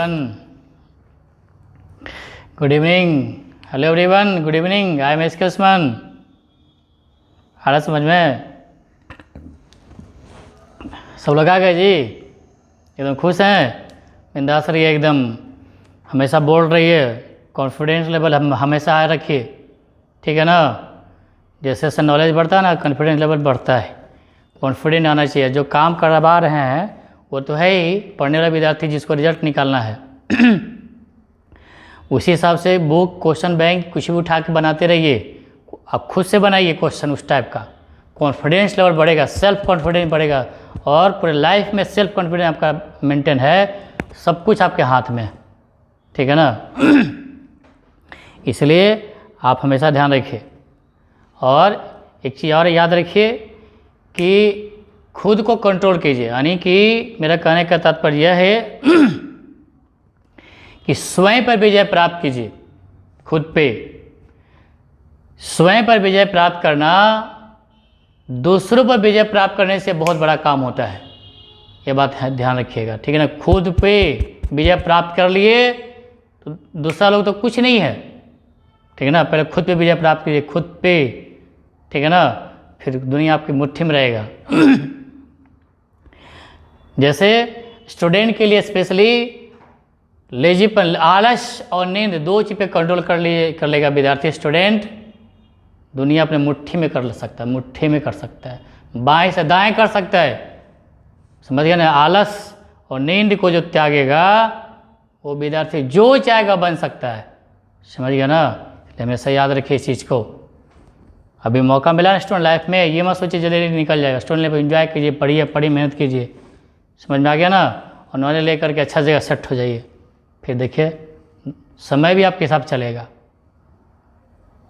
everyone. Good evening. Hello everyone. Good evening. I am S.K. Usman. आ रहा समझ में? सब लोग आ गए जी? एकदम खुश हैं? बिंदास रहिए एकदम, हमेशा बोल रही है, कॉन्फिडेंस लेवल हम हमेशा आए रखिए, ठीक है ना। जैसे जैसे नॉलेज बढ़ता है ना, कॉन्फिडेंस लेवल बढ़ता है। कॉन्फिडेंट आना चाहिए। जो काम करवा रहे हैं वो तो है ही, पढ़ने वाला विद्यार्थी जिसको रिजल्ट निकालना है उसी हिसाब से बुक, क्वेश्चन बैंक कुछ भी उठा के बनाते रहिए। आप खुद से बनाइए क्वेश्चन उस टाइप का, कॉन्फिडेंस लेवल बढ़ेगा, सेल्फ कॉन्फिडेंस बढ़ेगा और पूरे लाइफ में सेल्फ कॉन्फिडेंस आपका मेंटेन है, सब कुछ आपके हाथ में, ठीक है ना। इसलिए आप हमेशा ध्यान रखिए। और एक चीज़ और याद रखिए कि खुद को कंट्रोल कीजिए, यानी कि मेरा कहने का तात्पर्य यह है कि स्वयं पर विजय प्राप्त कीजिए। खुद पे स्वयं पर विजय प्राप्त करना दूसरों पर विजय प्राप्त करने से बहुत बड़ा काम होता है, ये बात है, ध्यान रखिएगा, ठीक है ना। खुद पे विजय प्राप्त कर लिए तो दूसरा लोग तो कुछ नहीं है, ठीक है ना। पहले खुद पे विजय प्राप्त कीजिए, खुद पे, ठीक है ना, फिर दुनिया आपकी मुट्ठी में रहेगा। जैसे स्टूडेंट के लिए स्पेशली लेजीपन, आलस और नींद, दो चीज़ पे कंट्रोल कर लेगा विद्यार्थी, स्टूडेंट दुनिया अपने मुट्ठी में कर सकता है, मुट्ठी में कर सकता है, बाएं से दाएं कर सकता है, समझ गया ना। आलस और नींद को जो त्यागेगा वो विद्यार्थी जो चाहेगा बन सकता है, समझ गया ना। हमेशा याद रखिए इस चीज़ को। अभी मौका मिला ना स्टूडेंट लाइफ में, ये मत सोचिए जल्दी निकल जाएगा। स्टूडेंट लाइफ एंजॉय कीजिए, पढ़िए, मेहनत कीजिए, समझ में आ गया ना। और नॉलेज लेकर के अच्छा जगह सेट हो जाइए, फिर देखिए समय भी आपके हिसाब चलेगा।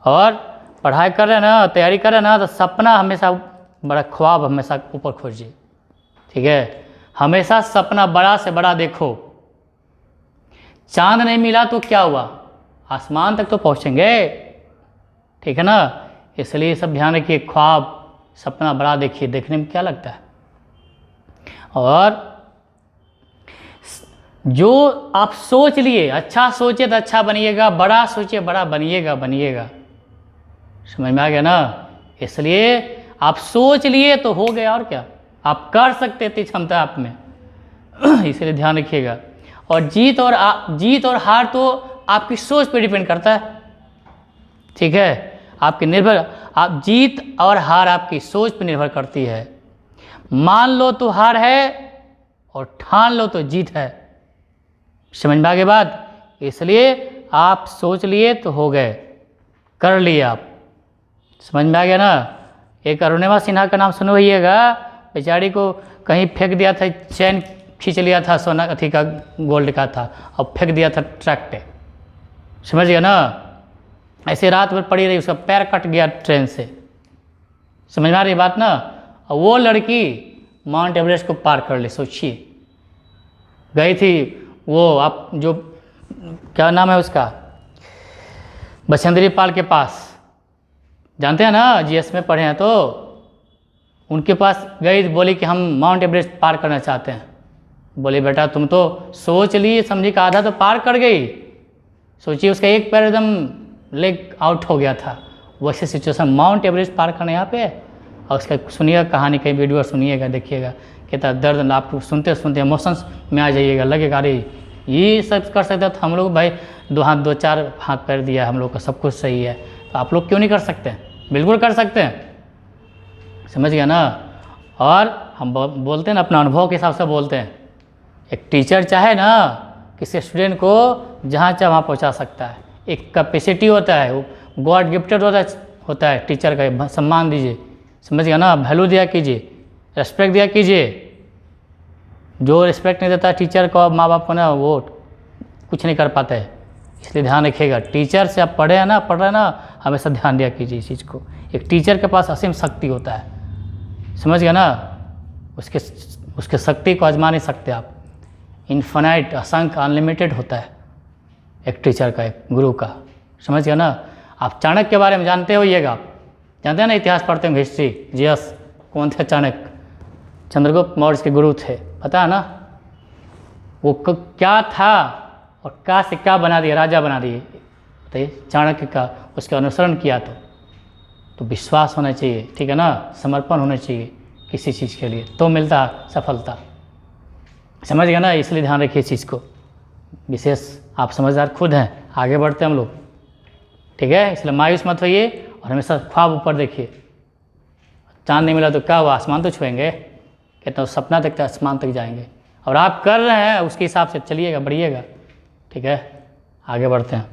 और पढ़ाई कर रहे हैं ना, तैयारी कर रहे हैं ना, तो सपना हमेशा बड़ा, ख्वाब हमेशा ऊपर खोजिए, ठीक है। हमेशा सपना बड़ा से बड़ा देखो। चांद नहीं मिला तो क्या हुआ, आसमान तक तो पहुँचेंगे, ठीक है ना। इसलिए सब ध्यान रखिए, ख्वाब, सपना बड़ा देखिए, देखने में क्या लगता है। और जो आप सोच लिए, अच्छा सोचिए तो अच्छा बनिएगा, बड़ा सोचिए बड़ा बनिएगा, समझ में आ गया ना। इसलिए आप सोच लिए तो हो गया, और क्या, आप कर सकते थे, क्षमता आप में इसलिए ध्यान रखिएगा। और जीत और हार तो आपकी सोच पे डिपेंड करता है, ठीक है। आप जीत और हार आपकी सोच पे निर्भर करती है। मान लो तो हार है और ठान लो तो जीत है, समझ में आ गई बात। इसलिए आप सोच लिए तो हो गए, कर लिए आप, समझ में आ गया ना। एक अरुणिमा सिन्हा का नाम सुनो होइएगा, बेचारी को कहीं फेंक दिया था, चैन खींच लिया था, सोना अथी का, गोल्ड का था, और फेंक दिया था ट्रक पे, समझ गया ना। ऐसे रात भर पड़ी रही, उसका पैर कट गया ट्रेन से, समझ में आ रही बात ना। और वो लड़की माउंट एवरेस्ट को पार कर ली, सोचिए। गई थी वो, आप जो क्या नाम है उसका, बछेंद्री पाल के पास, जानते हैं ना, जीएस में पढ़े हैं, तो उनके पास गई, बोली कि हम माउंट एवरेस्ट पार करना चाहते हैं। बोले बेटा तुम तो सोच ली, समझी का आधा तो पार कर गई। सोचिए उसका एक पैर एकदम लेग आउट हो गया था, वैसे सिचुएशन माउंट एवरेस्ट पार करना यहाँ पे है। और उसका सुनिएगा कहानी, कहीं वीडियो सुनिएगा, देखिएगा कितना दर्द, आप सुनते सुनते इमोशंस में आ जाइएगा, लगेगा अरे ये सब कर सकते तो हम लोग भाई दो चार हाथ पैर दिया, हम लोग का सब कुछ सही है, तो आप लोग क्यों नहीं कर सकते? बिल्कुल कर सकते हैं, समझ गया ना। और हम बोलते हैं ना, अपना अनुभव के हिसाब से बोलते हैं। एक टीचर चाहे ना किसी स्टूडेंट को जहाँ चाहे वहाँ पहुँचा सकता है, एक कैपेसिटी होता है, वो गॉड गिफ्टेड होता है टीचर का, सम्मान दीजिए, समझ गया ना। वैल्यू दिया कीजिए, रेस्पेक्ट दिया कीजिए। जो रिस्पेक्ट नहीं देता टीचर को, माँ बाप को ना, वो कुछ नहीं कर पाता है। इसलिए ध्यान रखिएगा, टीचर से आप पढ़ रहे हैं ना, हमेशा ध्यान दिया कीजिए इस चीज़ को। एक टीचर के पास असीम शक्ति होता है, समझ गया ना। उसके शक्ति को आजमा नहीं सकते आप, इन्फिनाइट, असंख्य, अनलिमिटेड होता है एक टीचर का, एक गुरु का, समझ गया ना। आप चाणक्य के बारे में जानते होइएगा, आप जानते हैं ना, इतिहास पढ़ते हैं, हिस्ट्री, जीएस, कौन थे चाणक्य? चंद्रगुप्त मौर्य के गुरु थे, पता है ना। वो क्या था, और का से क्या बना दिया, राजा बना दिए, बताइए, चाणक्य का उसका अनुसरण किया तो विश्वास होना चाहिए, ठीक है ना, समर्पण होना चाहिए किसी चीज़ के लिए, तो मिलता सफलता। समझ गया ना, इसलिए ध्यान रखिए इस चीज़ को, विशेष आप समझदार खुद हैं, आगे बढ़ते हैं हम लोग, ठीक है। इसलिए मायूस मत होइए और हमेशा ख्वाब ऊपर देखिए। चांद नहीं मिला तो क्या हुआ, आसमान तो छुएंगे, कितना सपना देखते आसमान तक जाएंगे, और आप कर रहे हैं उसके हिसाब से चलिएगा, बढ़िएगा, ठीक है। आगे बढ़ते हैं।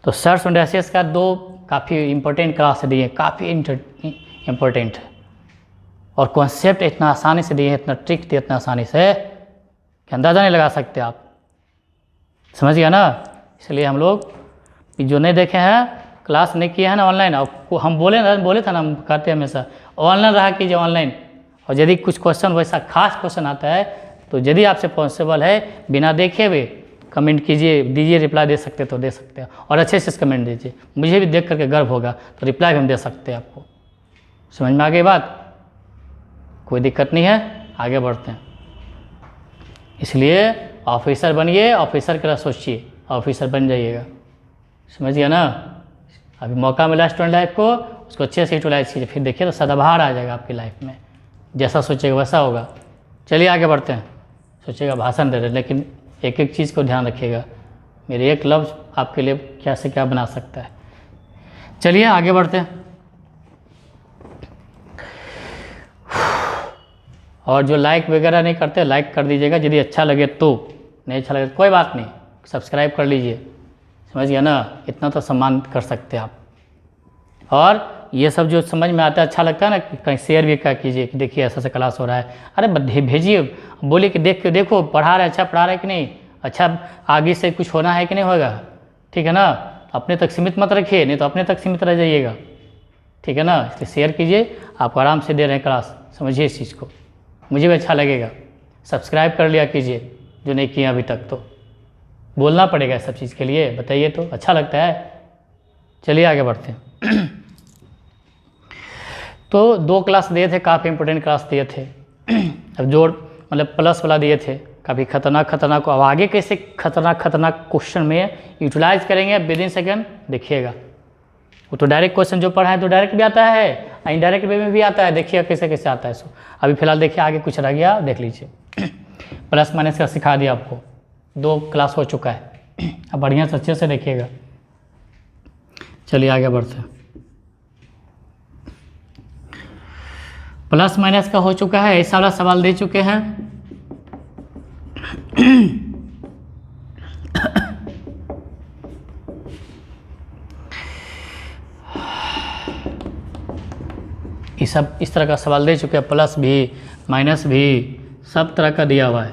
तो सर्च एंड एसेस का 2 काफ़ी इम्पोर्टेंट क्लास दिए, काफ़ी इम्पोर्टेंट है, और कॉन्सेप्ट इतना आसानी से दिए, इतना ट्रिक दिए इतना आसानी से कि अंदाज़ा नहीं लगा सकते आप, समझ गया ना। इसलिए हम लोग जो नहीं देखे हैं, क्लास नहीं किए हैं ना ऑनलाइन, और हम बोले था ना, हम करते हैं हमेशा ऑनलाइन रहा कीजिए ऑनलाइन, और यदि कुछ क्वेश्चन वैसा खास क्वेश्चन आता है तो यदि आपसे पॉसिबल है बिना देखे हुए कमेंट कीजिए, दीजिए, रिप्लाई दे सकते तो दे सकते हैं, और अच्छे से कमेंट दीजिए, मुझे भी देख करके गर्व होगा, तो रिप्लाई भी हम दे सकते हैं आपको। समझ में आ गई बात, कोई दिक्कत नहीं है, आगे बढ़ते हैं। इसलिए ऑफिसर बनिए, ऑफिसर के लिए सोचिए, ऑफिसर बन जाइएगा, समझ गया ना। अभी मौका मिला स्टूडेंट लाइफ को, उसको अच्छे से यूटिलाइज कीजिए, फिर देखिए तो सदाबहार आ जाएगा आपकी लाइफ में, जैसा सोचेगा वैसा होगा। चलिए आगे बढ़ते हैं। सोचेगा भाषण दे रहे, लेकिन एक एक चीज़ को ध्यान रखिएगा, मेरे एक लफ्ज़ आपके लिए क्या से क्या बना सकता है। चलिए आगे बढ़ते हैं। और जो लाइक वगैरह नहीं करते, लाइक कर दीजिएगा, यदि अच्छा लगे तो, नहीं अच्छा लगे तो कोई बात नहीं, सब्सक्राइब कर लीजिए, समझ गया ना, इतना तो सम्मान कर सकते हैं आप। और ये सब जो समझ में आता है, अच्छा लगता है ना, कहीं शेयर भी क्या कीजिए कि देखिए ऐसा क्लास हो रहा है, अरे भेजिए, बोलिए कि देखो पढ़ा रहे, अच्छा पढ़ा रहे कि नहीं, अच्छा आगे से कुछ होना है कि नहीं होगा, ठीक है ना। अपने तक सीमित मत रखिए, नहीं तो अपने तक सीमित रह जाइएगा, ठीक है ना। इसलिए शेयर कीजिए, आप आराम से दे रहे हैं क्लास, समझिए इस चीज़ को, मुझे भी अच्छा लगेगा। सब्सक्राइब कर लिया कीजिए जो नहीं किया अभी तक, तो बोलना पड़ेगा सब चीज़ के लिए, बताइए तो अच्छा लगता है। चलिए आगे बढ़ते हैं। तो 2 क्लास दिए थे, काफ़ी इंपॉर्टेंट क्लास दिए थे। अब जोड़ मतलब प्लस वाला दिए थे, काफ़ी खतरनाक को, अब आगे कैसे खतरनाक क्वेश्चन में यूटिलाइज करेंगे विद इन सेकेंड, देखिएगा। वो तो डायरेक्ट क्वेश्चन जो पढ़ा है तो डायरेक्ट भी आता है, इनडायरेक्ट वे में भी आता है, देखिएगा कैसे कैसे आता है। सो अभी फिलहाल देखिए, आगे कुछ रह गया देख लीजिए। प्लस माइनस का सिखा दिया आपको, 2 क्लास हो चुका है, अब बढ़िया से अच्छे से देखिएगा। चलिए आगे बढ़ते हैं। प्लस माइनस का हो चुका है, ऐसा वाला सवाल दे चुके हैं। ये सब इस तरह का सवाल दे चुके हैं, प्लस भी माइनस भी सब तरह का दिया हुआ है,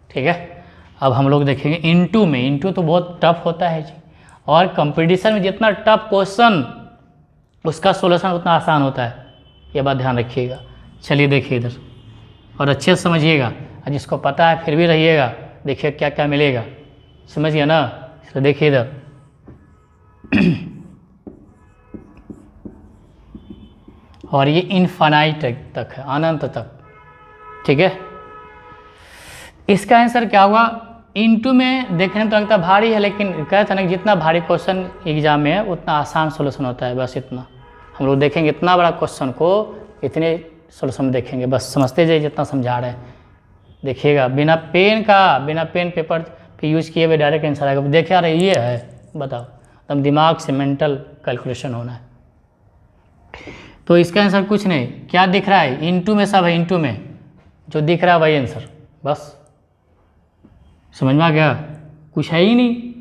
ठीक है। अब हम लोग देखेंगे इनटू में, इनटू तो बहुत टफ होता है जी, और कंपटीशन में जितना टफ क्वेश्चन उसका सॉल्यूशन उतना आसान होता है, ये बात ध्यान रखिएगा। चलिए देखिए इधर, और अच्छे से समझिएगा, और जिसको पता है फिर भी रहिएगा, देखिए क्या क्या मिलेगा, समझ गया ना। इसलिए देखिए इधर, और ये इनफाइनाइट तक है, अनंत तक, ठीक है। इसका आंसर क्या होगा, इनटू में देखने में तो लगता भारी है, लेकिन कहते हैं ना जितना भारी क्वेश्चन एग्जाम में है उतना आसान सॉल्यूशन होता है, बस इतना। हम लोग देखेंगे इतना बड़ा क्वेश्चन को इतने सॉल्यूशन देखेंगे, बस समझते जाइए जितना समझा रहे हैं। देखिएगा बिना पेन पेपर पे यूज़ किए हुए डायरेक्ट आंसर आएगा। देखिए यार ये है, बताओ, एकदम दिमाग से मेंटल कैलकुलेशन होना है। तो इसका आंसर कुछ नहीं, क्या दिख रहा है, इनटू में सब है, इनटू में जो दिख रहा है वही आंसर, बस समझ में आ गया, कुछ है ही नहीं।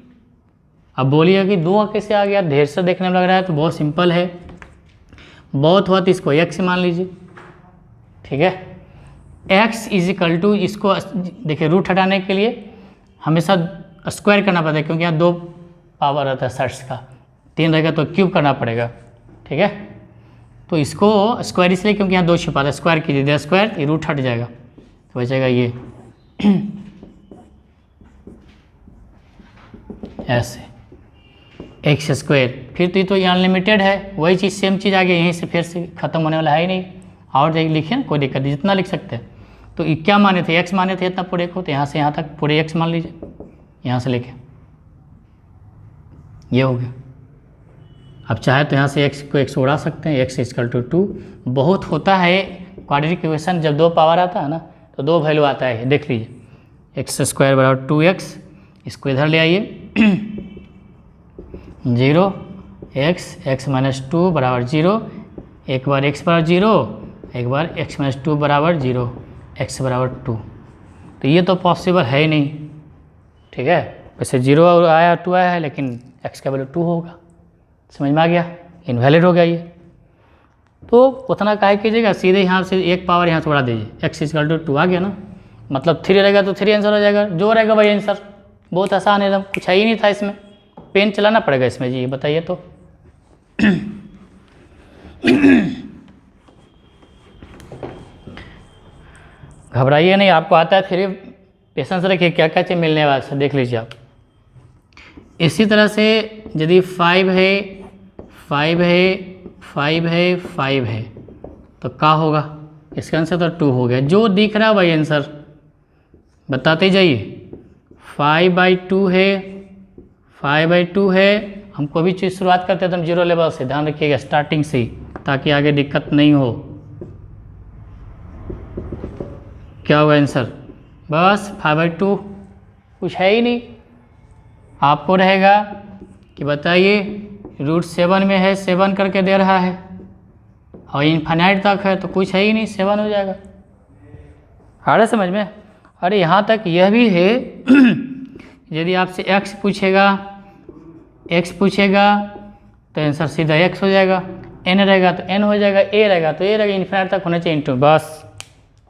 अब बोलिए कि 2 कैसे आ गया, ढेर से देखने में लग रहा है, तो बहुत सिंपल है, बहुत हुआ तो इसको x मान लीजिए, ठीक है। x इज इक्वल टू, इसको देखिए रूट हटाने के लिए हमेशा स्क्वायर करना पड़ता है, क्योंकि यहाँ 2 पावर रहता है सर्ट्स का, 3 रहेगा तो क्यूब करना पड़ेगा, ठीक है। तो इसको स्क्वायर इसलिए क्योंकि यहाँ 2 छिपा था, स्क्वायर कीजिए, स्क्वायर ये रूट हट जाएगा, तो बचेगा ये ऐसे एक्स स्क्वायर। फिर तो ये अनलिमिटेड है, वही चीज़ सेम चीज़ आ गई, यहीं से फिर से खत्म होने वाला है ही नहीं। और लिखिए ना, कोई दिक्कत नहीं, जितना लिख सकते हैं। तो ये क्या माने थे, x माने थे इतना पूरे को, तो यहाँ से यहाँ तक पूरे x मान लीजिए, यहाँ से लेके ये हो गया। अब चाहे तो यहाँ से x को x उड़ा सकते हैं, x इक्वल टू 2। बहुत होता है क्वाड्रेटिक इक्वेशन जब 2 पावर आता है ना तो 2 वैल्यू आता है, देख लीजिए एक्स स्क्वायर बराबर 2x, इसको इधर ले आइए 0 x माइनस 2 बराबर 0, एक बार x बराबर 0, एक बार x माइनस 2 बराबर 0, x बराबर 2। तो ये तो पॉसिबल है ही नहीं, ठीक है। वैसे 0 आया 2 आया है, लेकिन x का वैल्यू 2 होगा, समझ में आ गया, इनवैलिड हो गया ये। तो उतना काहे कीजिएगा, सीधे यहाँ से एक पावर यहाँ से बढ़ा दीजिए, x इक्वल टू 2 आ गया ना, मतलब 3 रहेगा तो 3 आंसर हो जाएगा, जो रहेगा वही आंसर। बहुत आसान है एकदम, कुछ है ही नहीं था इसमें, पेन चलाना पड़ेगा इसमें जी, बताइए तो। घबराइए नहीं, आपको आता है, फिर पेशेंस रखिए, क्या क्या चीज़ मिलने वाला है देख लीजिए आप। इसी तरह से यदि 5 है 5 है 5 है 5 है तो क्या होगा, इसका आंसर तो 2 हो गया, जो दिख रहा है वही आंसर बताते जाइए। 5/2 है 5/2 है, हम कोई भी चीज़ शुरुआत करते हैं तो हम 0 लेवल से, ध्यान रखिएगा स्टार्टिंग से ही, ताकि आगे दिक्कत नहीं हो। क्या होगा आंसर, बस 5/2, कुछ है ही नहीं। आपको रहेगा कि बताइए √7 में है, 7 करके दे रहा है, और इन्फिनाइट तक है तो कुछ है ही नहीं, 7 हो जाएगा। आ रहा समझ में। अरे यहाँ तक यह भी है यदि आपसे x पूछेगा तो आंसर सीधा x हो जाएगा, n रहेगा तो n हो जाएगा, a रहेगा तो a रहेगा, इन्फिनाइट तक होना चाहिए इंटू, बस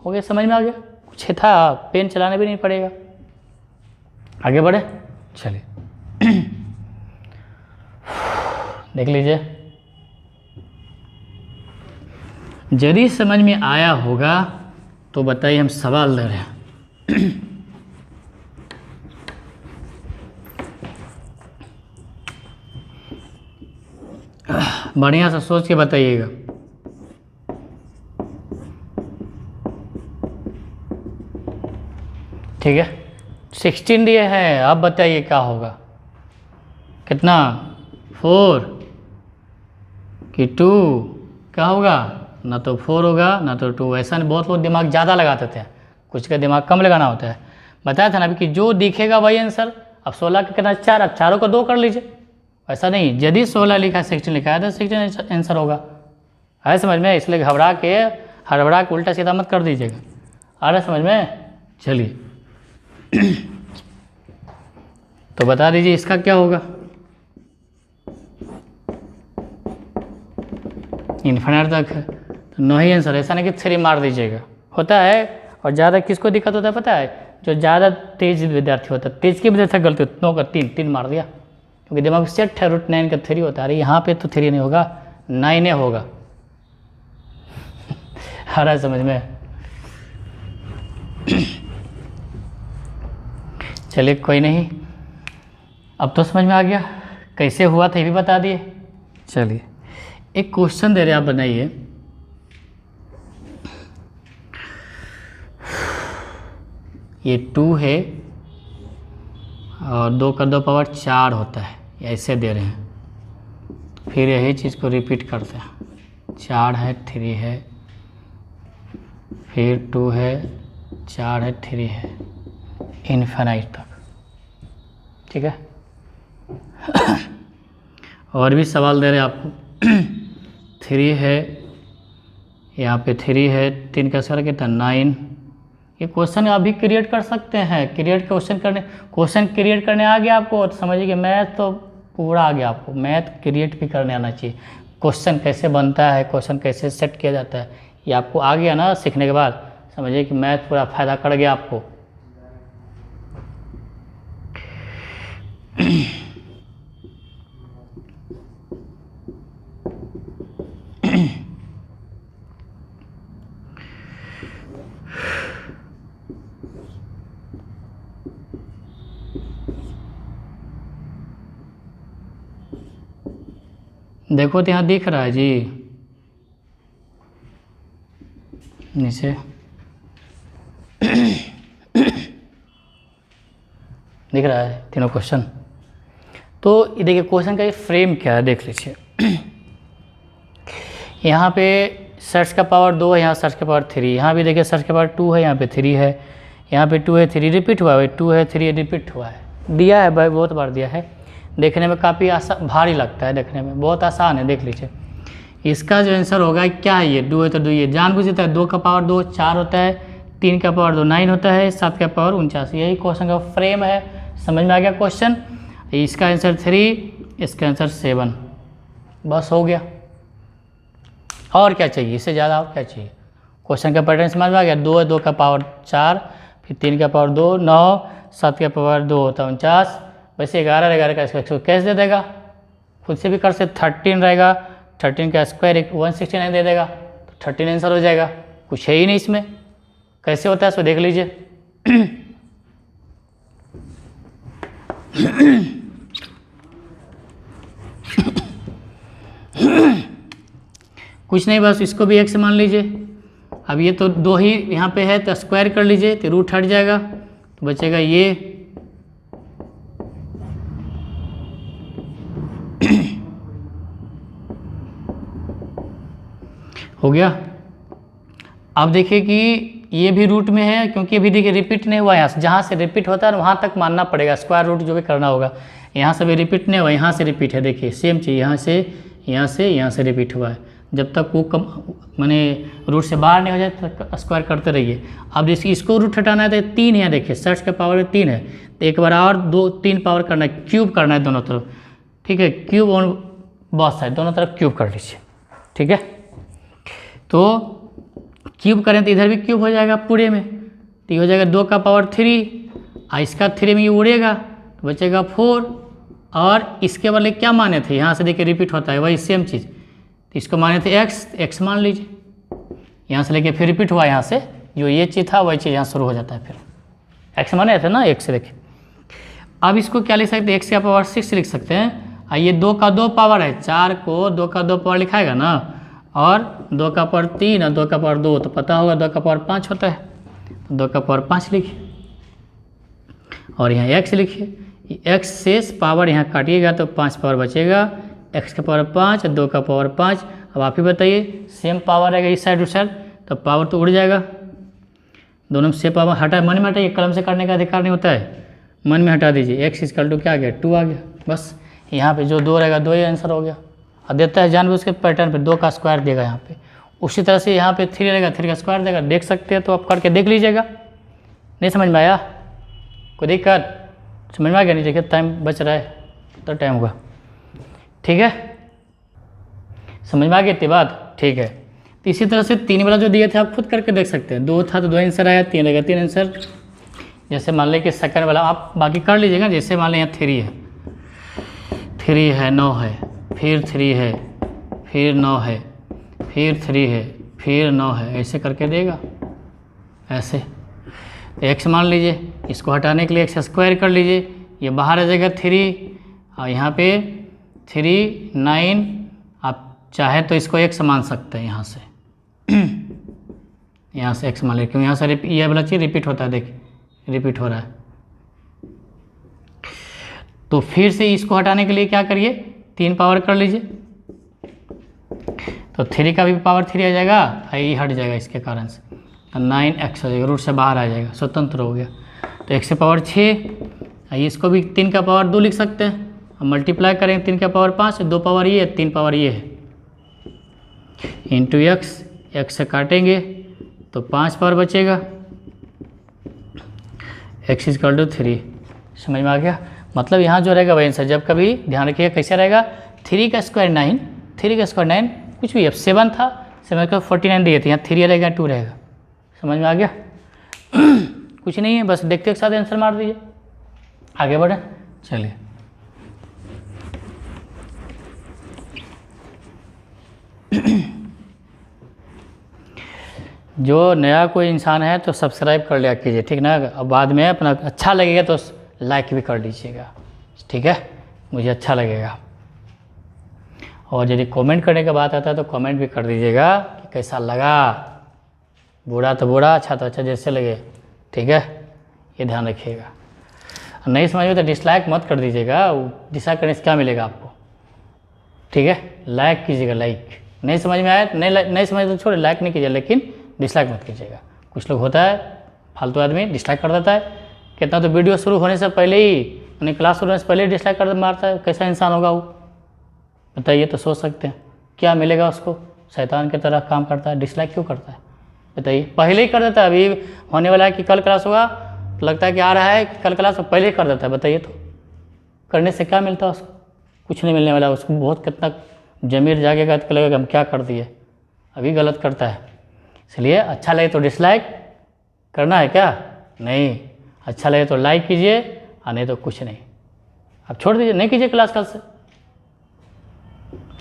हो गया, समझ में आ गया। कुछ था, पेन चलाने भी नहीं पड़ेगा। आगे बढ़े, चलिए देख लीजिए, यदि समझ में आया होगा तो बताइए, हम सवाल दे रहे हैं। बढ़िया से सोच के बताइएगा। ठीक है, 16 दिए हैं, अब बताइए क्या होगा, कितना 4 कि 2, क्या होगा, ना तो 4 होगा ना तो 2। ऐसा नहीं, बहुत लोग दिमाग ज़्यादा लगा देते हैं, कुछ का दिमाग कम लगाना होता है। बताया था ना अभी कि जो दिखेगा वही आंसर। अब 16 का कितना 4, अब चारों को 2 कर लीजिए। ऐसा नहीं, यदि 16 लिखा है 16 लिखा है तो 16 आंसर होगा, है समझ में। इसलिए हड़बड़ा के उल्टा सीधा मत कर दीजिएगा, आ रहा समझ में। चलिए तो बता दीजिए इसका क्या होगा, इन्फिनिट तक है तो 9 ही आंसर। ऐसा नहीं कि 3 मार दीजिएगा, होता है। और ज़्यादा किसको दिक्कत होता है पता है, जो ज़्यादा तेज विद्यार्थी होता है, तेज की वजह से गलती होती है, 9 का 3 मार दिया, क्योंकि दिमाग सेट है, √9 का 3 होता है। अरे यहाँ पे तो 3 नहीं होगा, 9 होगा। आ रहा है समझ में। चलिए कोई नहीं, अब तो समझ में आ गया कैसे हुआ था, ये भी बता दिए। चलिए एक क्वेश्चन दे रहे, आप बनाइए। ये 2 है और 2 का 2 पावर 4 होता है, ऐसे दे रहे हैं। फिर यही चीज़ को रिपीट करते हैं, 4 है 3 है, फिर 2 है 4 है 3 है, इन्फिनिट तक। ठीक है। और भी सवाल दे रहे हैं आपको। 3 है, यहाँ पे 3 है, 3 का स्क्वायर कितना 9। ये क्वेश्चन आप भी क्रिएट कर सकते हैं, क्वेश्चन क्रिएट करने आ गया आपको तो समझिए कि मैथ तो पूरा आ गया आपको। मैथ क्रिएट भी करने आना चाहिए, क्वेश्चन कैसे बनता है, क्वेश्चन कैसे सेट किया जाता है, ये आपको आ गया ना सीखने के बाद, समझिए कि मैथ पूरा फ़ायदा कर गया आपको। देखो तो यहाँ दिख रहा है जी नीचे, दिख रहा है तीनों क्वेश्चन। तो ये देखिए क्वेश्चन का ये फ्रेम क्या है देख लीजिए। यहाँ पे सर्च का पावर 2 है, यहाँ सर्च का पावर 3, यहाँ भी देखिए सर्च का पावर 2 है, यहाँ पे 3 है, यहाँ पे 2 है 3 रिपीट हुआ है, 2 है 3 रिपीट हुआ है, दिया है भाई बहुत बार दिया है। देखने में काफ़ी भारी लगता है, देखने में बहुत आसान है, देख लीजिए। इसका जो आंसर होगा क्या है, ये 2 है तो 2, ये जान बुझता है 2 का पावर 2 4 होता है, 3 का पावर 2 9 होता है, 7 का पावर 49। यही क्वेश्चन का फ्रेम है, समझ में आ गया क्वेश्चन। इसका आंसर 3, इसका आंसर 7, बस हो गया। और क्या चाहिए इससे ज़्यादा, और क्या चाहिए। क्वेश्चन का पैटर्न समझ में आ गया। 2 है 2 का पावर 4, फिर 3 का पावर 2 9, 7 का पावर 2 होता है 49, वैसे 11 का इसका कैश दे देगा, खुद से भी कर से 13 रहेगा, 13 का स्क्वायर 169 दे देगा, तो 13 आंसर हो जाएगा। कुछ है ही नहीं इसमें, कैसे होता है इसको देख लीजिए। कुछ नहीं, बस इसको भी x मान लीजिए। अब ये तो 2 ही यहाँ पे है तो स्क्वायर कर लीजिए, तो रूट हट जाएगा, तो बचेगा ये हो गया। अब देखिए कि ये भी रूट में है, क्योंकि अभी देखिए रिपीट नहीं हुआ, यहाँ से जहाँ से रिपीट होता है वहाँ तक मानना पड़ेगा, स्क्वायर रूट जो भी करना होगा। यहाँ से भी रिपीट नहीं हुआ, यहाँ से रिपीट है, देखिए सेम चीज़, यहाँ से रिपीट हुआ है। जब तक वो कम माने रूट से बाहर नहीं हो जाए तो स्क्वायर करते रहिए। अब जैसे इसको रूट हटाना है तो 3 है, देखिए सर्च का पावर 3 है, तो एक बार और 2-3 पावर करना है, क्यूब करना है दोनों तरफ, ठीक है, क्यूब ऑन बहुत सारे दोनों तरफ क्यूब कर लीजिए, ठीक है। तो क्यूब करें तो इधर भी क्यूब हो जाएगा पूरे में, तो ये हो जाएगा 2 का पावर 3, और इसका 3 में ये उड़ेगा तो बचेगा 4, और इसके वाले क्या माने थे, यहाँ से देखिए रिपीट होता है वही सेम चीज़, तो इसको माने थे x मान लीजिए, यहाँ से लेके फिर रिपीट हुआ, यहाँ से जो ये चीज़ था वही चीज़ यहाँ शुरू हो जाता है, फिर x माने थे ना, x से देखिए। अब इसको क्या लिख सकते हैं, x का पावर 6 लिख सकते हैं, और ये 2 का 2 पावर है, 4 को 2 का 2 पावर लिखाएगा ना, और 2 का पावर 3 और 2 का पावर 2, तो पता होगा 2 का पावर 5 होता है, तो 2 का पावर 5 लिखिए, और यहाँ x लिखिए, x से पावर यहाँ काटिएगा तो 5 पावर बचेगा, x का पावर 5 और 2 का पावर 5। अब आप ही बताइए, सेम पावर रहेगा इस साइड उस साइड, तो पावर तो उड़ जाएगा, दोनों में से पावर हटा, मन में हटाइए, कलम से करने का अधिकार नहीं होता है, मन में हटा दीजिए। x इक्वल टू क्या आ गया, 2 आ गया, बस यहाँ पे जो 2 रहेगा 2 ही आंसर हो गया। और देता है जानबूझ के पैटर्न पे 2 का स्क्वायर देगा यहाँ पे, उसी तरह से यहाँ पे 3 रहेगा, 3 का स्क्वायर देगा, देख सकते हैं, तो आप करके देख लीजिएगा। नहीं समझ में आया, कोई दिक्कत, समझ में आ गया, नहीं देखिए टाइम बच रहा है तो टाइम होगा, ठीक है, समझ में आ गई इतनी बात, ठीक है। तो इसी तरह से 3 वाला जो दिए थे आप खुद करके देख सकते हैं, 2 था तो 2 आंसर आया, 3 रहेगा 3 आंसर। जैसे मान लें कि सेकंड वाला आप बाकी कर लीजिएगा, जैसे मान लें यहाँ 3 है, 3 है 9 है, फिर 3 है, फिर 9 है, फिर 3 है, फिर 9 है, ऐसे करके देगा, ऐसे। तो x मान लीजिए, इसको हटाने के लिए x स्क्वायर कर लीजिए, ये बाहर आ जाएगा 3, और यहाँ पे 3 9, आप चाहे तो इसको x मान सकते हैं यहाँ से, यहाँ से x मान लीजिए, क्योंकि यहाँ से ये वाला चीज़ रिपीट होता है, देखिए रिपीट हो रहा है। तो फिर से इसको हटाने के लिए क्या करिए, 3 पावर कर लीजिए, तो 3 का भी पावर 3 आ जाएगा, ये हट जाएगा इसके कारण से, तो 9x हो जाएगा, रूट से बाहर आ जाएगा, स्वतंत्र हो गया। तो x से पावर 6, इसको भी 3 का पावर 2 लिख सकते हैं, हम मल्टीप्लाई करेंगे 3 का पावर 5, 2 पावर ये है, 3 पावर ये है, इंटू x से काटेंगे तो 5 पावर बचेगा, x इक्वल टू 3। समझ में आ गया, मतलब यहाँ जो रहेगा वही आंसर। जब कभी ध्यान रखिएगा कैसे रहेगा, 3 का स्क्वायर 9, 3 का स्क्वायर 9 कुछ भी, अब 7 था, 7 का 49 दिए थे, यहाँ 3 रहेगा 2 रहेगा। समझ में आ गया कुछ नहीं है, बस देखते एक साथ आंसर मार दीजिए, आगे बढ़े, चलिए। जो नया कोई इंसान है तो सब्सक्राइब कर लिया कीजिए, ठीक ना, अब बाद में अपना अच्छा लगेगा तो लाइक भी कर लीजिएगा, ठीक है, मुझे अच्छा लगेगा। और यदि कमेंट करने का बात आता है तो कमेंट भी कर दीजिएगा कि कैसा लगा, बुरा तो बुरा, अच्छा तो अच्छा, जैसे लगे ठीक है, ये ध्यान रखिएगा। नहीं समझ में तो डिसलाइक मत कर दीजिएगा, डिसलाइक करने से क्या मिलेगा आपको, ठीक है। लाइक कीजिएगा, लाइक। नहीं समझ में आया नहीं समझ तो छोड़े, लाइक नहीं कीजिए, लेकिन डिसलाइक मत कीजिएगा। कुछ लोग होता है फालतू आदमी डिसलाइक कर देता है, कितना तो वीडियो शुरू होने से पहले ही, यानी क्लास शुरू होने से पहले ही डिसलाइक कर मारता है। कैसा इंसान होगा वो, बताइए तो सोच सकते हैं क्या मिलेगा उसको। शैतान की तरह काम करता है, डिसलाइक क्यों करता है बताइए। पहले ही कर देता है, अभी होने वाला है कि कल क्लास होगा तो लगता है कि आ रहा है कि कल क्लास, पहले ही कर देता है। बताइए तो करने से क्या मिलता है उसको, कुछ नहीं मिलने वाला उसको। बहुत कितना जमीर जागेगा तो लगेगा हम क्या कर दिए, अभी गलत करता है। इसलिए अच्छा लगे तो डिसलाइक करना है क्या, नहीं, अच्छा लगे तो लाइक कीजिए और नहीं तो कुछ नहीं, आप छोड़ दीजिए, नहीं कीजिए क्लास कल से।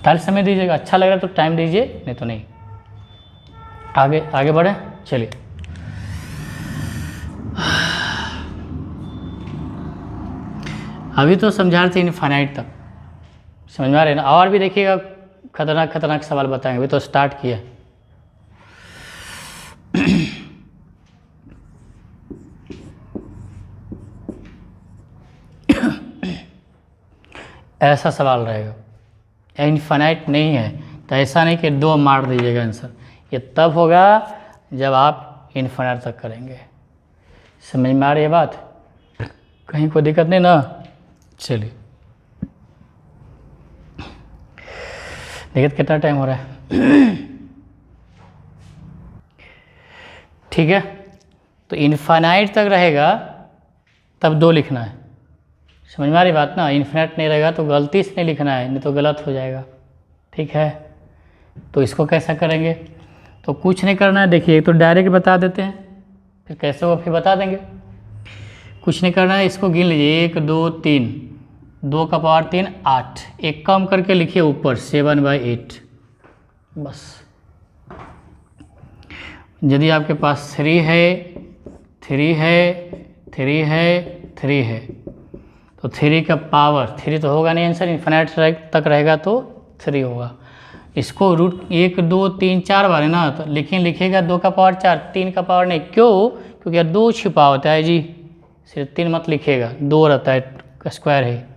कल समय दीजिएगा, अच्छा लग रहा है तो टाइम दीजिए, नहीं तो नहीं। आगे बढ़ें, चलिए। अभी तो समझा रहे थे इनफाइनाइट तक, समझ में आ रहे हैं ना। और भी देखिएगा खतरनाक सवाल बताएंगे, अभी तो स्टार्ट किया। ऐसा सवाल रहेगा, इनफाइनाइट नहीं है तो ऐसा नहीं कि 2 मार दीजिएगा आंसर। ये तब होगा जब आप इनफाइनाइट तक करेंगे। समझ में आ रही है बात, कहीं कोई दिक्कत नहीं ना। चलिए, देखिए कितना टाइम हो रहा है। ठीक है, तो इनफाइनाइट तक रहेगा तब 2 लिखना है। समझ में आ रही बात ना। इनफिनिट नहीं रहेगा तो गलती से नहीं लिखना है, नहीं तो गलत हो जाएगा, ठीक है। तो इसको कैसा करेंगे, तो कुछ नहीं करना है। देखिए तो डायरेक्ट बता देते हैं, फिर कैसे वो फिर बता देंगे। कुछ नहीं करना है, इसको गिन लीजिए 1 2 3, 2 का पावर 3 8, एक कम करके लिखिए ऊपर 7/8 बस। यदि आपके पास 3 है 3 है 3 है 3 है तो 3 का पावर 3 तो होगा नहीं आंसर, इन्फिनिट तक रहेगा तो 3 होगा। इसको रूट 1 2 3 4 बार है ना, तो लिखिएगा 2 का पावर 4, 3 का पावर नहीं। क्यों, क्योंकि 2 छिपा होता है जी, सिर्फ 3 मत लिखिएगा, 2 रहता है, स्क्वायर है,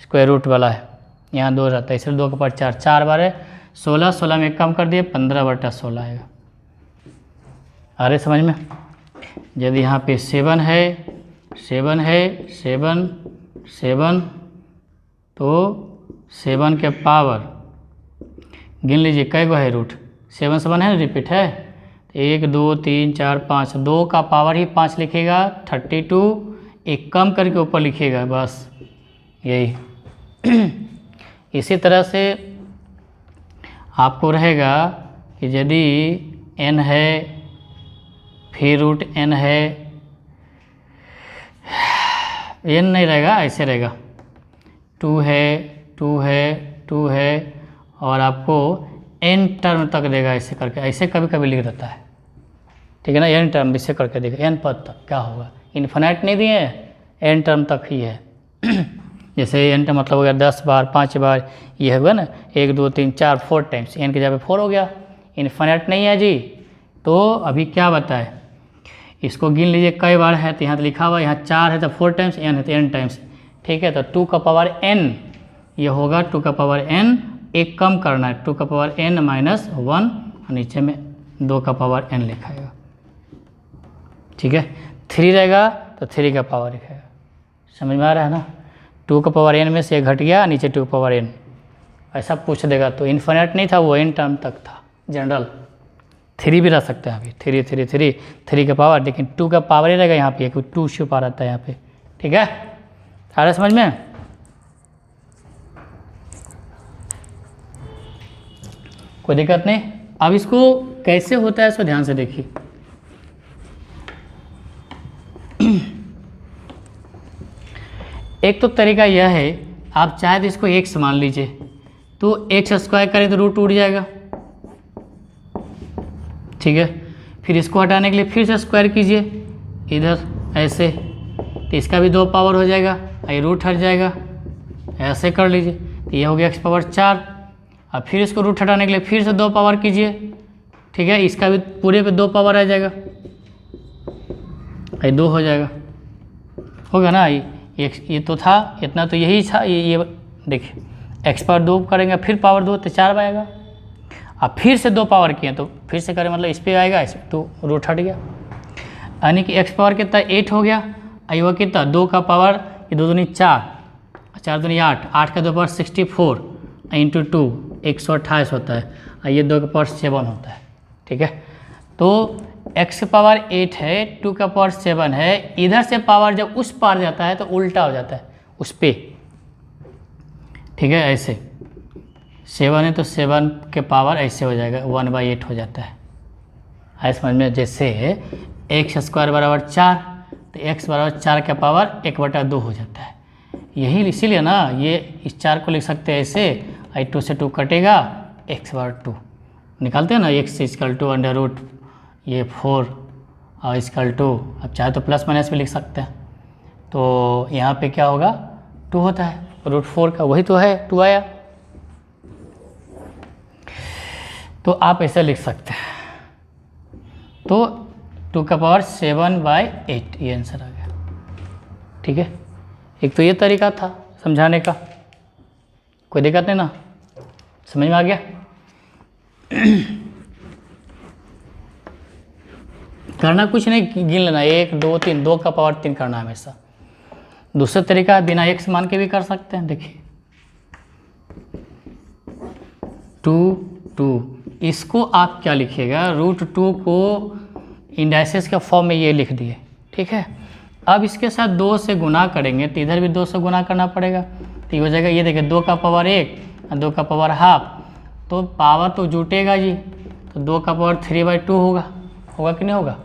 स्क्वायर रूट वाला है, यहाँ 2 रहता है, इसलिए 2 का पावर 4, 4 बार है 16, 16 में कम कर दिए 15/16 आएगा। आ रहे समझ में। यदि यहाँ पे 7 है 7 है 7 7 तो 7 के पावर गिन लीजिए कई गो है रूट, 7 7 है ना, रिपीट है। 1 2 3 4 5, 2 का पावर ही 5 लिखिएगा 32, एक कम करके ऊपर लिखिएगा बस, यही। इसी तरह से आपको रहेगा कि यदि n है फिर रूट n है, n नहीं रहेगा, ऐसे रहेगा 2 है 2 है 2 है और आपको n टर्म तक देगा, ऐसे करके, ऐसे कभी कभी लिख देता है, ठीक है ना। n टर्म इसे करके देगा, n पद तक क्या होगा, इन्फिनिट नहीं दिए, n टर्म तक ही है। जैसे n टर्म मतलब हो गया 10 बार 5 बार, ये होगा ना 1 2 3 4 4 टाइम्स, n की जगह पे 4 हो गया। इन्फिनिट नहीं है जी, तो अभी क्या बताए, इसको गिन लीजिए कई बार है, तो यहाँ तो लिखा हुआ, यहाँ 4 है तो 4 टाइम्स, n है तो n टाइम्स, ठीक है। तो 2 का पावर n ये होगा 2 का पावर n, एक कम करना है 2 का पावर n माइनस 1 और नीचे में 2 का पावर n लिखाएगा, ठीक है। 3 रहेगा तो 3 का पावर लिखाएगा, समझ में आ रहा है ना। 2 का पावर n में से घट गया, नीचे 2 का पावर n, ऐसा पूछ देगा। तो इन्फिनिट नहीं था वो, n टर्म तक था, जनरल। 3 भी रह सकता है, अभी 3 3 3 3 का पावर, लेकिन 2 का पावर ही रहेगा यहाँ पे, 2 छुपा रहता है यहाँ पे, ठीक है। आ रहा है समझ में। कोई दिक्कत नहीं। अब इसको कैसे होता है इसको ध्यान से देखिए। एक तो तरीका यह है, आप चाहे तो इसको x मान लीजिए, तो x स्क्वायर करें तो रूट उड़ जाएगा, ठीक है। फिर इसको हटाने के लिए फिर से स्क्वायर कीजिए इधर ऐसे, तो इसका भी 2 पावर हो जाएगा, ये रूट हट जाएगा, ऐसे कर लीजिए, तो ये हो गया x पावर 4। अब फिर इसको रूट हटाने के लिए फिर से 2 पावर कीजिए, ठीक है, इसका भी पूरे पे 2 पावर आ जाएगा, ये 2 हो जाएगा, होगा ना। ये तो था इतना, तो यही था। ये देखिए x पावर 2 करेंगे, फिर पावर 2 तो 4 आएगा। अब फिर से 2 पावर किए तो फिर से करें, मतलब इस पर आएगा, इस तो रूट हट गया, यानी कि x पावर कितना 8 हो गया। वो कितना 2 का पावर, ये 2 दूनी 4, 4 दूनी 8, 8 का 2 पावर 64 इंटू 2 128 होता है, और ये 2 का पावर 7 होता है। ठीक है, तो x पावर 8 है, 2 का पावर 7 है। इधर से पावर जब उस पार जाता है तो उल्टा हो जाता है उस पे। ठीक है, ऐसे 7 है तो 7 के पावर ऐसे हो जाएगा, 1/8 हो जाता है। आए समझ में? जैसे x² बराबर 4, तो x बराबर 4 का पावर 1/2 हो जाता है। यही इसीलिए ना ये इस 4 को लिख सकते हैं ऐसे, 2 से 2 कटेगा, x/2 निकालते हैं ना, x = अंडर रूट ये 4 और = अब चाहे तो प्लस माइनस भी लिख सकते हैं। तो यहाँ पे क्या होगा 2 होता है, √4 का वही तो है 2 आया, तो आप ऐसे लिख सकते हैं। तो 2 का पावर 7/8 ये आंसर आ गया। ठीक है, एक तो ये तरीका था समझाने का, कोई दिक्कत नहीं ना, समझ में आ गया। करना कुछ नहीं, गिन लेना 1 2 3, 2 का पावर 3 करना हमेशा। दूसरा तरीका बिना x मान के भी कर सकते हैं। देखिए 2 इसको आप क्या लिखिएगा, √2 को इंडाइसेस के फॉर्म में ये लिख दिए। ठीक है, अब इसके साथ 2 से गुना करेंगे तो इधर भी 2 से गुना करना पड़ेगा, तो ये हो जाएगा, ये देखिए 2 का पावर 1 और 2 का पावर हाफ, तो पावर तो जुटेगा जी, तो 2 का पावर 3/2 होगा कि नहीं होगा।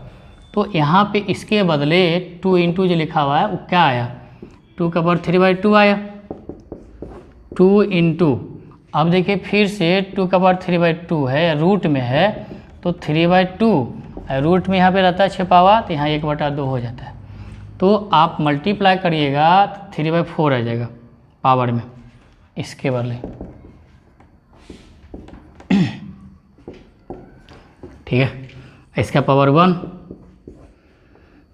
तो यहाँ पे इसके बदले 2 इंटू जो लिखा हुआ है वो क्या आया, 2 का पावर 3/2 आया, 2 इंटू, अब देखिए फिर से 2 का पावर 3/2 है, रूट में है तो 3/2, रूट में यहाँ पे रहता है छिपा हुआ, तो यहाँ 1/2 हो जाता है। तो आप मल्टीप्लाई करिएगा तो 3/4 आ जाएगा पावर में इसके बदले। ठीक है, इसका पावर 1,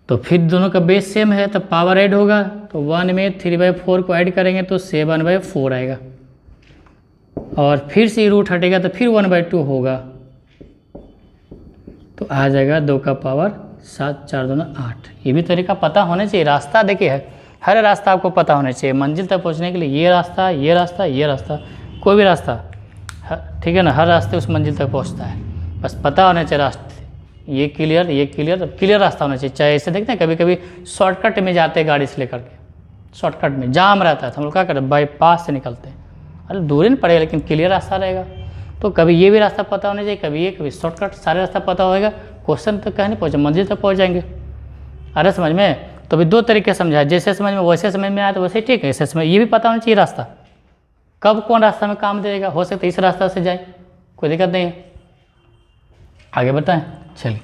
तो फिर दोनों का बेस सेम है तो पावर ऐड होगा, तो 1 में 3/4 को ऐड करेंगे तो 7/4 आएगा, और फिर से रूट हटेगा तो फिर 1/2 होगा, तो आ जाएगा 2 का पावर 7, 4 दूना 8। ये भी तरीका पता होना चाहिए। रास्ता देखिए हर रास्ता आपको पता होना चाहिए मंजिल तक पहुंचने के लिए, ये रास्ता ये रास्ता ये रास्ता, कोई भी रास्ता, ठीक है ना, हर रास्ते उस मंजिल तक पहुंचता है, बस पता होना चाहिए रास्ते, ये क्लियर रास्ता होना चाहिए। चाहे ऐसे देखते हैं कभी कभी शॉर्टकट में जाते हैं गाड़ी से लेकर के, शॉर्टकट में जाम रहता है तो हम लोग क्या करते हैं बाईपास से निकलते हैं, अरे दूरी नहीं पड़ेगा लेकिन क्लियर रास्ता रहेगा। तो कभी ये भी रास्ता पता होना चाहिए, कभी शॉर्टकट, सारे रास्ता पता होएगा, क्वेश्चन तक कहीं नहीं पहुँचे, मंजिल तक पहुँच जाएंगे। अरे समझ में, तो अभी 2 तरीके समझाए, जैसे समझ में वैसे समझ में आया तो वैसे ठीक है, ऐसे समझ ये भी पता होना चाहिए रास्ता कब कौन रास्ता में काम देगा, हो सकता है इस रास्ता से जाए, कोई दिक्कत नहीं है। आगे बताएं, चलिए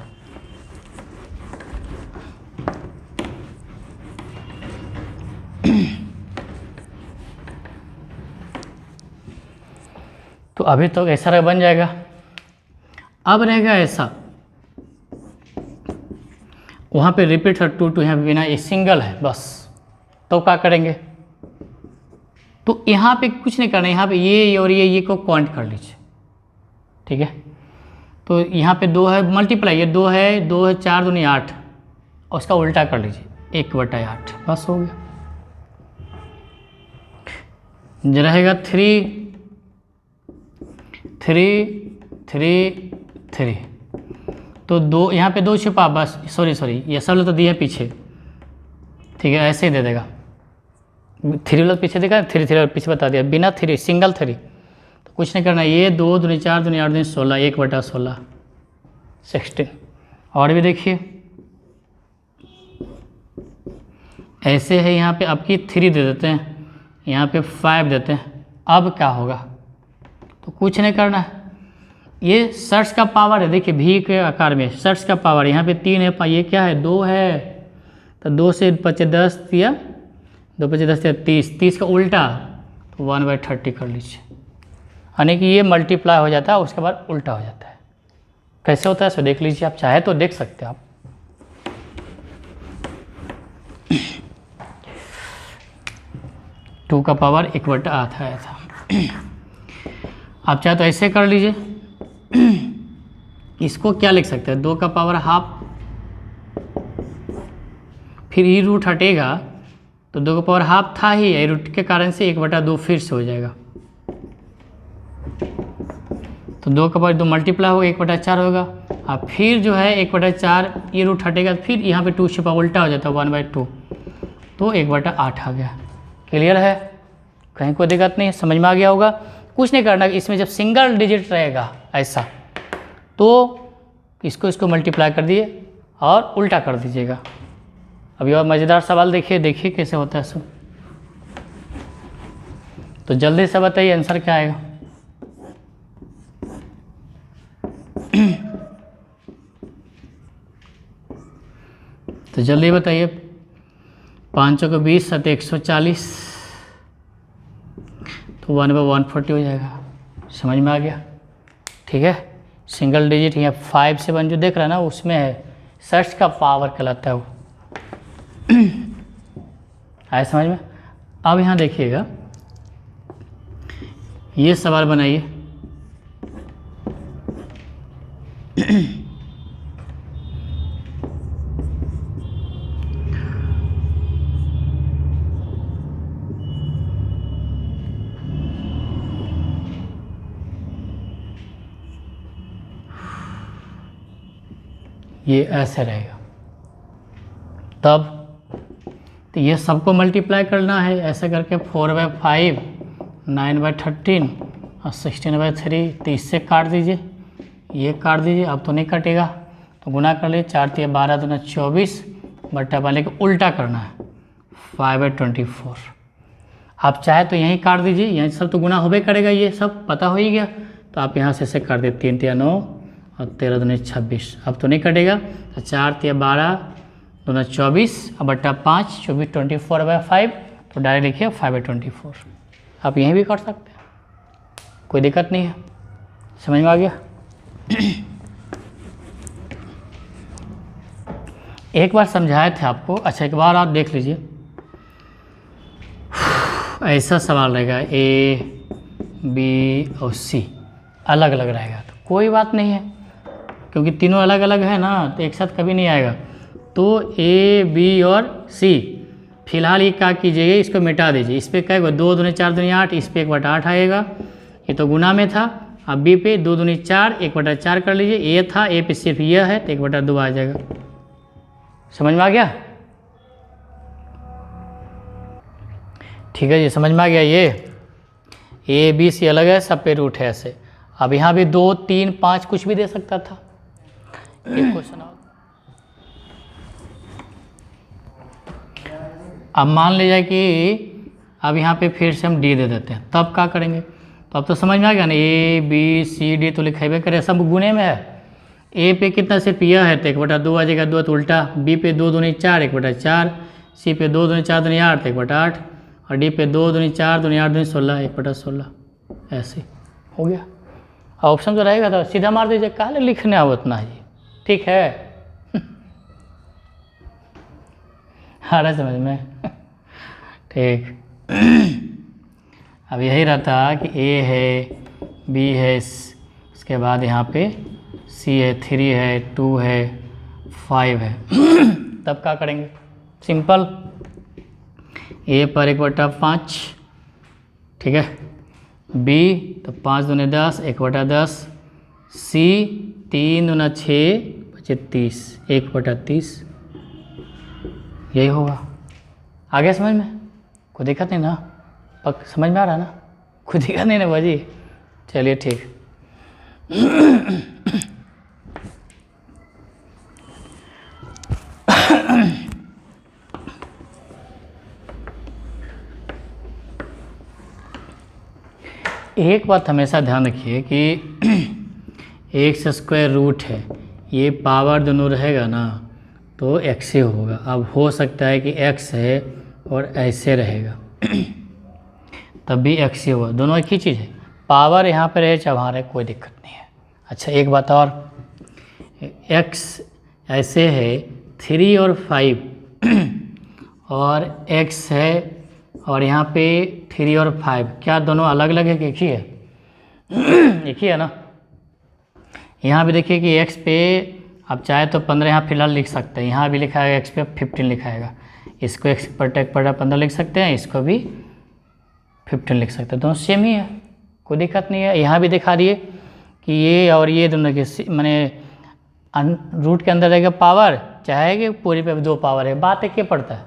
तो अभी तो ऐसा बन जाएगा। अब रहेगा ऐसा, वहाँ पे रिपीट है 2 यहाँ पे बिना, ये सिंगल है बस, तो क्या करेंगे, तो यहाँ पे कुछ नहीं करना, यहाँ पे ये और ये को काउंट कर लीजिए। ठीक है, तो यहाँ पे 2 है मल्टीप्लाई, ये 2 है 4 दूनी 8, और उसका उल्टा कर लीजिए 1/8, बस हो गया। रहेगा 3 3 3, तो 2 यहाँ पे 2 छिपा, बस सॉरी ये सब तो दिया पीछे, ठीक है, ऐसे ही दे देगा, 3 वाला पीछे देखा, 3 वाला पीछे बता दिया, बिना 3 सिंगल 3, तो कुछ नहीं करना, ये 2 दूनी 4 दूनी 8 दूनी 16, 1/16 16। और भी देखिए ऐसे है, यहाँ पे आपकी 3 दे देते हैं, यहाँ पे 5 देते हैं। अब क्या होगा, तो कुछ नहीं करना है, ये सर्च का पावर है, देखिए भी के आकार में सर्च का पावर, यहाँ पे 3 है, ये क्या है 2 है, तो 2 से 5 10 दिया, 2 5 10 दिया 30, 30 का उल्टा तो 1/30 कर लीजिए, यानी कि ये मल्टीप्लाई हो जाता है उसके बाद उल्टा हो जाता है। कैसे होता है सो देख लीजिए, आप चाहे तो देख सकते हैं आप। 2 का पावर 1/8 आया था। आप चाहे तो ऐसे कर लीजिए, इसको क्या लिख सकते हैं, 2 का पावर हाफ, फिर ई रूट हटेगा तो 2 का पावर हाफ था ही, ई रूट के कारण से 1/2 फिर से हो जाएगा, तो 2 का पावर 2 मल्टीप्लाई होगा 1/4 होगा। अब फिर जो है 1/4 ये रूट हटेगा, फिर यहाँ पे 2 छिपा उल्टा हो जाता है 1/2, तो 1/8 आ गया। क्लियर है, कहीं कोई दिक्कत नहीं है, समझ में आ गया होगा। कुछ नहीं करना, इसमें जब सिंगल डिजिट रहेगा ऐसा तो इसको मल्टीप्लाई कर दिए और उल्टा कर दीजिएगा। अभी और मज़ेदार सवाल देखिए कैसे होता है सब, तो जल्दी से बताइए आंसर क्या आएगा। तो जल्दी बताइए, 5 को 20 7 140, तो 1/140 हो जाएगा। समझ में आ गया, ठीक है। सिंगल डिजिट यहाँ 5 7 जो देख रहा है ना उसमें है, 6 का पावर कहलाता है वो। आए समझ में। अब यहाँ देखिएगा, ये सवाल बनाइए। ये ऐसे रहेगा, तब तो ये सबको मल्टीप्लाई करना है ऐसे करके, 4/5 9/13 और 16/3, तो इससे काट दीजिए, ये काट दीजिए, अब तो नहीं कटेगा तो गुना कर लीजिए, 4 × 12 दूना 24 बट्टा वाले को उल्टा करना है 5/24। आप चाहे तो यहीं काट दीजिए, यहीं सब तो गुना होबे करेगा, ये सब पता हो ही गया, तो आप यहाँ से काट दे, 3 × 9 और 13 दूनी 26, अब तो नहीं कटेगा, तो 4 × 12 दूना 24 और बट्टा 5, 24 24/5, तो डायरेक्ट लिखिए 5/24। आप यहीं भी कर सकते हैं, कोई दिक्कत नहीं है। समझ में आ गया। एक बार समझाए थे आपको, अच्छा एक बार आप देख लीजिए, ऐसा सवाल रहेगा A B और C अलग अलग रहेगा, तो कोई बात नहीं है, क्योंकि तीनों अलग अलग है ना, तो एक साथ कभी नहीं आएगा। तो A B और C फिलहाल ये क्या कीजिएगा, इसको मिटा दीजिए, इस पर क्या होगा 2 दूनी 4 दूनी 8, इस पर 1/8 आएगा, ये तो गुना में था। अब B पे 2 दूनी 4 1/4 कर लीजिए, A था, A पे सिर्फ यह है तो 1/2 आ जाएगा। समझ में आ गया, ठीक है जी, समझ में आ गया। ये A B C अलग है, सब पे रूट है ऐसे। अब यहाँ भी 2 3 5 कुछ भी दे सकता था। एक क्वेश्चन और, अब मान लीजिए कि अब यहाँ पे फिर से हम D दे देते हैं, तब क्या करेंगे, तो अब तो समझ में आ गया ना, A B C D तो लिखेबे करे, सब गुने में है। A पे कितना से पिया है तो 1/2 आ जाएगा, 2 तो उल्टा, B पे 2 दूनी 4 1/4, C पे 2 दूनी 4 दूनी 8 1/8, और D पे 2 दूनी 4 दूनी 8 दूनी 16 1/16, ऐसे हो गया। ऑप्शन तो रहेगा तो सीधा मार दीजिए, काले लिखने आओ उतना ही, ठीक है। आ रहा है समझ में, ठीक। अब यही रहता कि A है, B है, उसके बाद यहाँ पे C है, 3 है, 2 है, 5 है। तब क्या करेंगे, सिंपल, A पर 1/5, ठीक है, B तो 5 दूनी 10 1/10, C 3 दूना 6 बचे 30 1/30, यही होगा। आगे समझ में कोई दिक्कत नहीं ना, पक समझ में आ रहा है ना, कोई दिक्कत नहीं ना बाजी, चलिए ठीक। एक बात हमेशा ध्यान रखिए कि x² है, ये पावर दोनों रहेगा ना तो x ही होगा। अब हो सकता है कि x है और ऐसे रहेगा तब भी x ही होगा, दोनों एक ही चीज़ है, पावर यहाँ पे रहे चाहे वहाँ रहे कोई दिक्कत नहीं है। अच्छा एक बात और, x ऐसे है 3 और 5 और x है और यहाँ पे 3 और 5, क्या दोनों अलग अलग है कि एक ही है? एक ही है ना। यहाँ भी देखिए कि x पे आप चाहे तो 15 यहाँ फिलहाल लिख सकते हैं, यहाँ भी लिखा है x पे 15 लिखाएगा, इसको x पर टेक पर 15 लिख सकते हैं, इसको भी 15 लिख सकते हैं, दोनों सेम ही है, कोई दिक्कत नहीं है। यहाँ भी दिखा दिए कि ये और ये दोनों के मैंने रूट के अंदर रहेगा पावर, चाहे कि पूरी पे 2 पावर है, बात एक ही पड़ता है।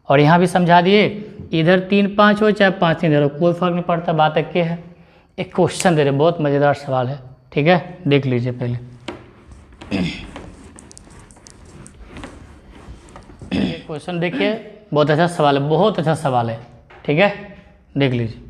और यहाँ भी समझा दिए इधर 3 5 हो चाहे 5 3 हो, कोई फर्क नहीं पड़ता, बात एक है। एक क्वेश्चन दे रहे, बहुत मज़ेदार सवाल है, ठीक है, देख लीजिए पहले। क्वेश्चन देखिए, बहुत अच्छा सवाल है, बहुत अच्छा सवाल है, ठीक है, देख लीजिए।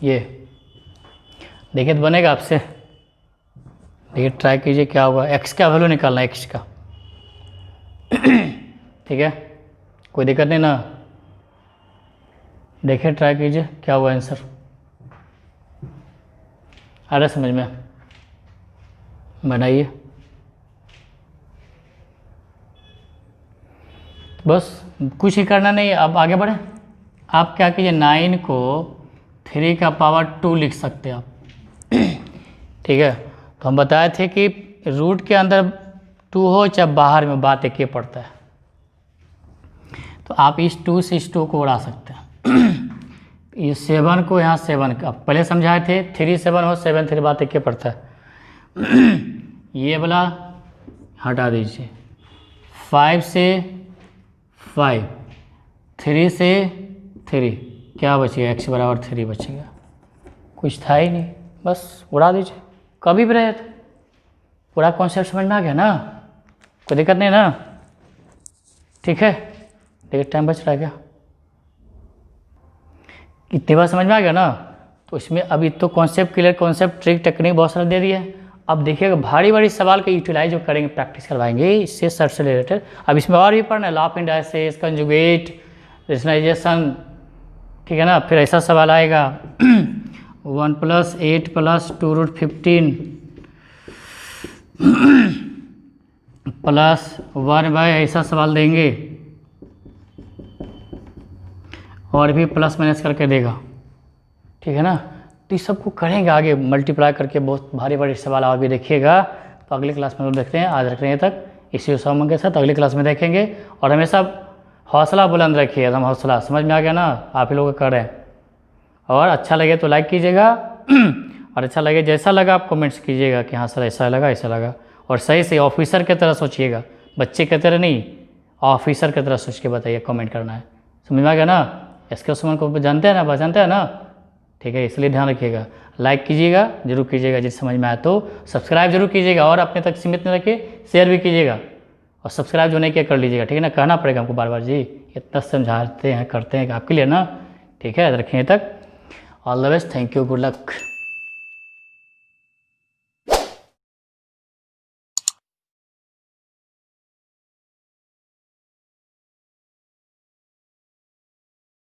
ये देखिए तो बनेगा आपसे, देखिए ट्राई कीजिए क्या होगा। x का वैल्यू निकालना है, x का, ठीक है, कोई दिक्कत नहीं ना। देखिए ट्राई कीजिए क्या होगा आंसर, आ रहा समझ में, बनाइए। बस कुछ ही करना नहीं, अब आगे बढ़े। आप क्या कीजिए, 9 को 3 का पावर 2 लिख सकते हैं आप, ठीक है। तो हम बताए थे कि रूट के अंदर 2 हो चाहे बाहर में, बात एक ही पड़ता है। तो आप इस 2 से इस 2 को उड़ा सकते हैं। ये 7 को यहाँ 7 का पहले समझाए थे, 3 7 हो 7 3, बात एक ही पड़ता है। ये वाला हटा दीजिए, 5 से 5, 3 से 3, क्या बचेगा, x बराबर 3 बचेगा, कुछ था ही नहीं, बस उड़ा दीजिए, कभी भी रहे तो। पूरा कॉन्सेप्ट समझ में आ गया ना, कोई दिक्कत नहीं ना, ठीक है। देखिए टाइम बच रहा है क्या, इतनी बार समझ में आ गया ना। तो इसमें अभी तो concept clear, concept trick technique बहुत सारा दे दिया है। अब देखिएगा भारी भारी सवाल का यूटिलाइज जो करेंगे, प्रैक्टिस करवाएंगे इससे सर से रिलेटेड। अब इसमें और भी पढ़ना है, law of indices, conjugate, rationalisation, ठीक है ना। फिर ऐसा सवाल आएगा 1 + 8 + 2√15 +1/, ऐसा सवाल देंगे, और भी प्लस माइनस करके देगा, ठीक है ना। तो इस सबको करेंगे आगे मल्टीप्लाई करके, बहुत भारी भारी सवाल और भी देखिएगा। तो अगली क्लास में देखते हैं, आज रख रहे हैं तक, इसी उम्मीद के साथ अगली क्लास में देखेंगे। और हमेशा हौसला बुलंद रखिए, एकदम हौसला, समझ में आ गया ना, आप ही लोग कर रहे हैं। और अच्छा लगे तो लाइक कीजिएगा, और अच्छा लगे जैसा लगा आप कमेंट्स कीजिएगा कि हाँ सर ऐसा लगा ऐसा लगा। और सही से ऑफिसर की तरह सोचिएगा, बच्चे की तरह नहीं, ऑफिसर की तरह सोच के बताइए, कमेंट करना है, समझ में आ गया ना। इसके सुमन को जानते हैं ना, पहचानते हैं ना, ठीक है, इसलिए ध्यान रखिएगा। लाइक कीजिएगा, जरूर कीजिएगा, जिस समझ में आए तो सब्सक्राइब जरूर कीजिएगा, और अपने तक सीमित न रखिए, शेयर भी कीजिएगा, और सब्सक्राइब जो नहीं किया कर लीजिएगा, ठीक है ना। कहना पड़ेगा हमको बार बार, जी इतना समझाते हैं करते हैं आपके लिए ना, ठीक है। रखें तक, all the best, thank you, good luck.